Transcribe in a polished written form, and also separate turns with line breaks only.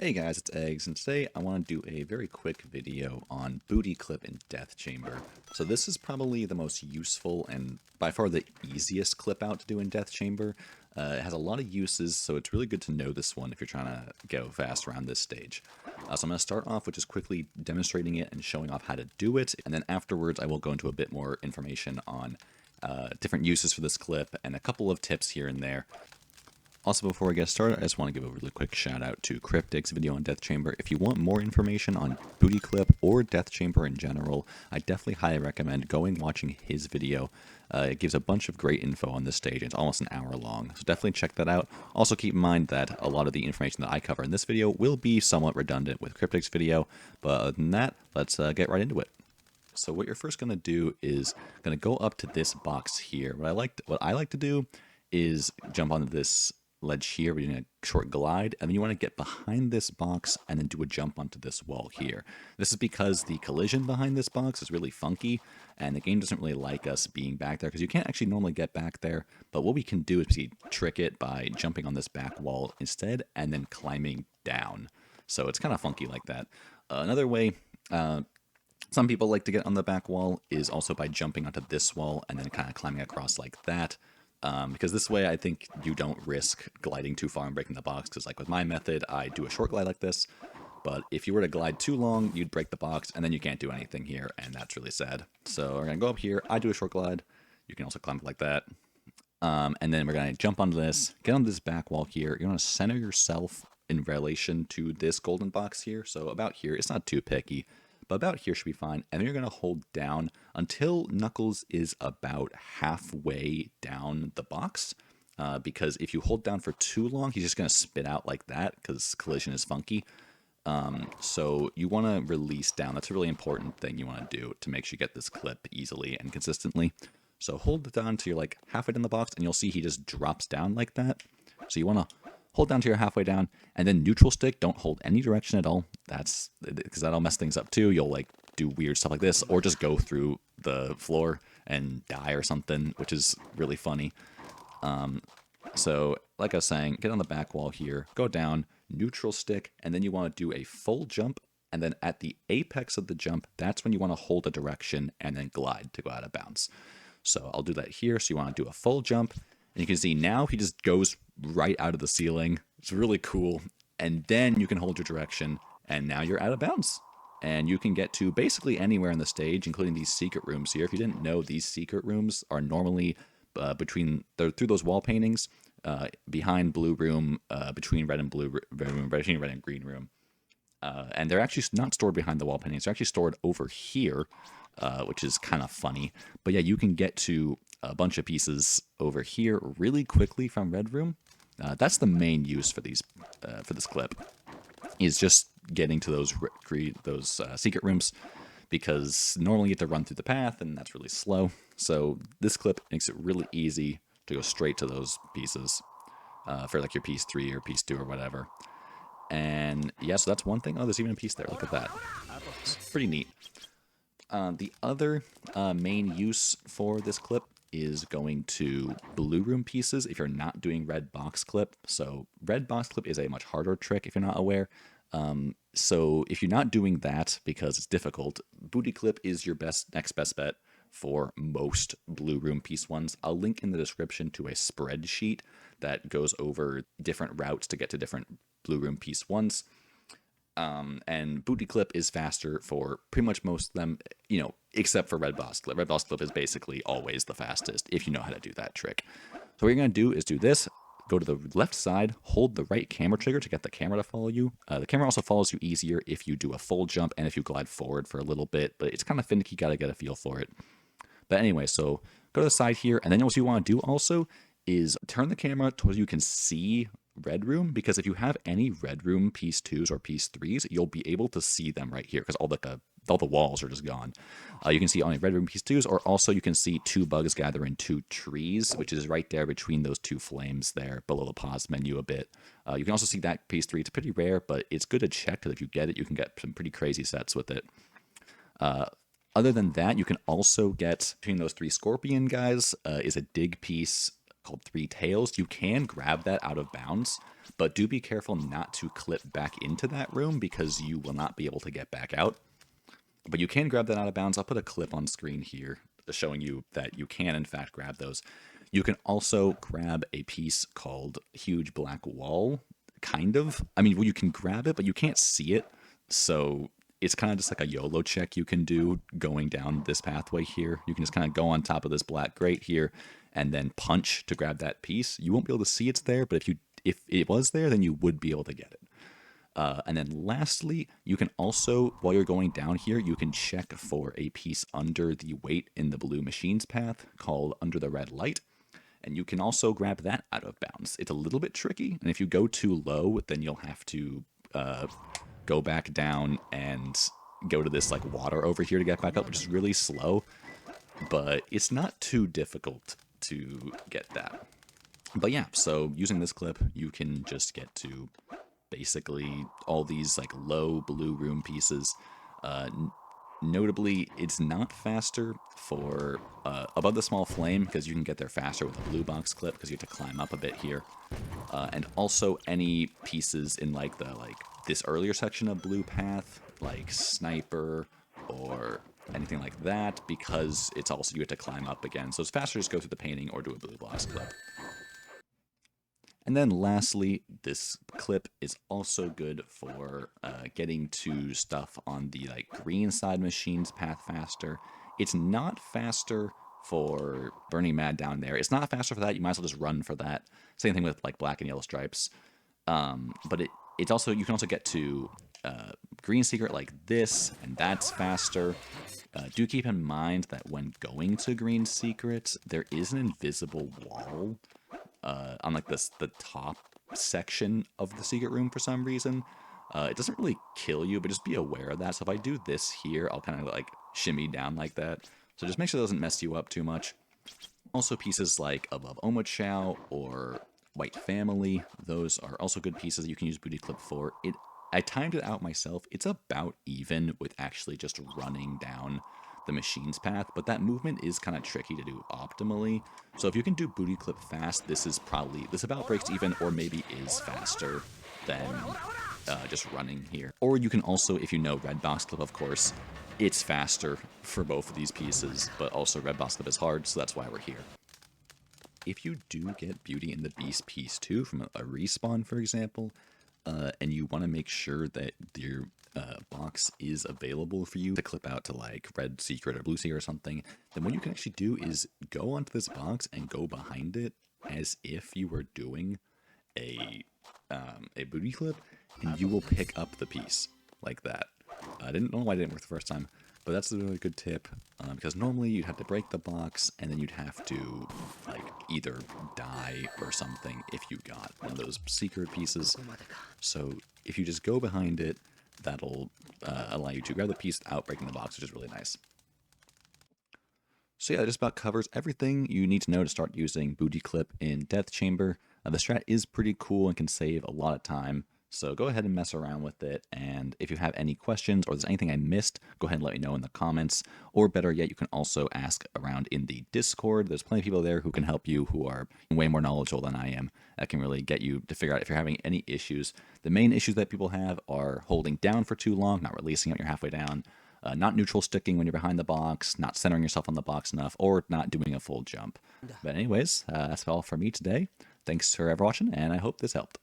Hey guys, it's Eggs, and today I want to do a very quick video on Booty Clip and Death Chamber. So this is probably the most useful and by far the easiest clip out to do in Death Chamber. It has a lot of uses, so it's really good to know this one if you're trying to go fast around this stage. So I'm going to start off with just quickly demonstrating it and showing off how to do it, and then afterwards I will go into a bit more information on different uses for this clip and a couple of tips here and there. Also, before we get started, I just want to give a really quick shout out to Cryptic's video on Death Chamber. If you want more information on Booty Clip or Death Chamber in general, I definitely highly recommend going watching his video. It gives a bunch of great info on this stage. It's almost an hour long, so definitely check that out. Also keep in mind that a lot of the information that I cover in this video will be somewhat redundant with Cryptic's video, but other than that, let's get right into it. So what you're first going to do is going to go up to this box here. What I like to do is jump onto this ledge here. We're doing a short glide, and then you want to get behind this box and then do a jump onto this wall here. This is because the collision behind this box is really funky, and the game doesn't really like us being back there because you can't actually normally get back there. But what we can do is trick it by jumping on this back wall instead and then climbing down. So it's kind of funky like that. Another way some people like to get on the back wall is also by jumping onto this wall and then kind of climbing across like that. Because this way I think you don't risk gliding too far and breaking the box, because like with my method, I do a short glide like this, but if you were to glide too long, you'd break the box, and then you can't do anything here, and that's really sad. So we're going to go up here, I do a short glide, you can also climb like that, and then we're going to jump onto this, get on this back wall here, you want to center yourself in relation to this golden box here, so about here, it's not too picky, but about here should be fine. And then you're going to hold down until Knuckles is about halfway down the box. Because if you hold down for too long, he's just going to spit out like that because collision is funky. So you want to release down. That's a really important thing you want to do to make sure you get this clip easily and consistently. So hold it down to you're like halfway in the box, and you'll see he just drops down like that. So you want to hold down to your halfway down, and then neutral stick, don't hold any direction at all. That's because that'll mess things up too. You'll like do weird stuff like this, or just go through the floor and die or something, which is really funny. So like I was saying, get on the back wall here, go down, neutral stick, and then you want to do a full jump, and then at the apex of the jump, that's when you want to hold a direction and then glide to go out of bounds. So I'll do that here. So you want to do a full jump, and you can see now he just goes right out of the ceiling. It's really cool. And then you can hold your direction, and now you're out of bounds. And you can get to basically anywhere in the stage, including these secret rooms here. If you didn't know, these secret rooms are normally through those wall paintings, behind blue room, between red and blue room, between red and green room. And they're actually not stored behind the wall paintings. They're actually stored over here, which is kind of funny. But yeah, you can get to a bunch of pieces over here really quickly from red room. That's the main use for these for this clip, is just getting to those secret rooms, because normally you have to run through the path, and that's really slow. So this clip makes it really easy to go straight to those pieces for like your piece 3 or piece 2 or whatever. And yeah, so that's one thing. Oh, there's even a piece there. Look at that. It's pretty neat. The other main use for this clip is going to blue room pieces if you're not doing red box clip. So red box clip is a much harder trick if you're not aware. So if you're not doing that because it's difficult, booty clip is your next best bet for most blue room piece ones. I'll link in the description to a spreadsheet that goes over different routes to get to different blue room piece ones. And booty clip is faster for pretty much most of them, except for red boss clip. Red boss clip is basically always the fastest if you know how to do that trick. So what you're going to do is do this. Go to the left side, hold the right camera trigger to get the camera to follow you. The camera also follows you easier if you do a full jump and if you glide forward for a little bit, but it's kind of finicky, got to get a feel for it. But anyway, so go to the side here, and then what you want to do also is turn the camera towards you can see red room, because if you have any red room piece 2s or piece 3s, you'll be able to see them right here, because all the walls are just gone. You can see only red room piece 2s, or also you can see 2 bugs gather in 2 trees, which is right there between those 2 flames there below the pause menu a bit. You can also see that piece 3. It's pretty rare, but it's good to check, because if you get it, you can get some pretty crazy sets with it. Other than that, you can also get between those 3 scorpion guys is a dig piece called Three Tails. You can grab that out of bounds, but do be careful not to clip back into that room because you will not be able to get back out. But you can grab that out of bounds. I'll put a clip on screen here showing you that you can, in fact, grab those. You can also grab a piece called Huge Black Wall, kind of. I mean, well, you can grab it, but you can't see it. So it's kind of just like a YOLO check you can do going down this pathway here. You can just kind of go on top of this black grate here and then punch to grab that piece. You won't be able to see it's there, but if it was there, then you would be able to get it. And then lastly, you can also, while you're going down here, you can check for a piece under the weight in the blue machines path called Under the Red Light. And you can also grab that out of bounds. It's a little bit tricky, and if you go too low, then you'll have to go back down and go to this like water over here to get back up, which is really slow, but it's not too difficult to get that. But yeah, so using this clip, you can just get to basically all these like low blue room pieces. Notably, it's not faster for above the small flame because you can get there faster with a blue box clip because you have to climb up a bit here. And also any pieces in like this earlier section of blue path, like sniper or anything like that, because it's also you have to climb up again. So it's faster to just go through the painting or do a blue box clip. And then lastly, this clip is also good for getting to stuff on the like green side machines path faster. It's not faster for Burning Mad down there. It's not faster for that. You might as well just run for that. Same thing with like black and yellow stripes. But it's also, you can also get to green secret like this, and that's faster. Do keep in mind that when going to green secret, there is an invisible wall on like the top section of the secret room for some reason. It doesn't really kill you, but just be aware of that. So if I do this here, I'll kind of like shimmy down like that. So just make sure it doesn't mess you up too much. Also pieces like Above Omochao or White Family, those are also good pieces you can use Booty Clip for. I timed it out myself. It's about even with actually just running down the machine's path, but that movement is kind of tricky to do optimally. So if you can do Booty Clip fast, this about breaks even or maybe is faster than just running here. Or you can also, if you know Red Box Clip, of course, it's faster for both of these pieces, but also Red Box Clip is hard, so that's why we're here. If you do get Beauty and the Beast piece 2 from a respawn, for example, and you want to make sure that your box is available for you to clip out to like red secret or blue secret or something, then what you can actually do is go onto this box and go behind it as if you were doing a booty clip, and you will pick up the piece like that. I didn't know why it didn't work the first time, but that's a really good tip, because normally you'd have to break the box and then you'd have to like either die or something if you got one of those secret pieces. So if you just go behind it, that'll allow you to grab the piece without breaking the box, which is really nice. So yeah, that just about covers everything you need to know to start using Booty Clip in Death Chamber. The strat is pretty cool and can save a lot of time. So go ahead and mess around with it, and if you have any questions or there's anything I missed, go ahead and let me know in the comments, or better yet, you can also ask around in the Discord. There's plenty of people there who can help you, who are way more knowledgeable than I am, that can really get you to figure out if you're having any issues. The main issues that people have are holding down for too long, not releasing it when you're halfway down, not neutral sticking when you're behind the box, not centering yourself on the box enough, or not doing a full jump. But anyways, that's all for me today. Thanks for ever watching, and I hope this helped.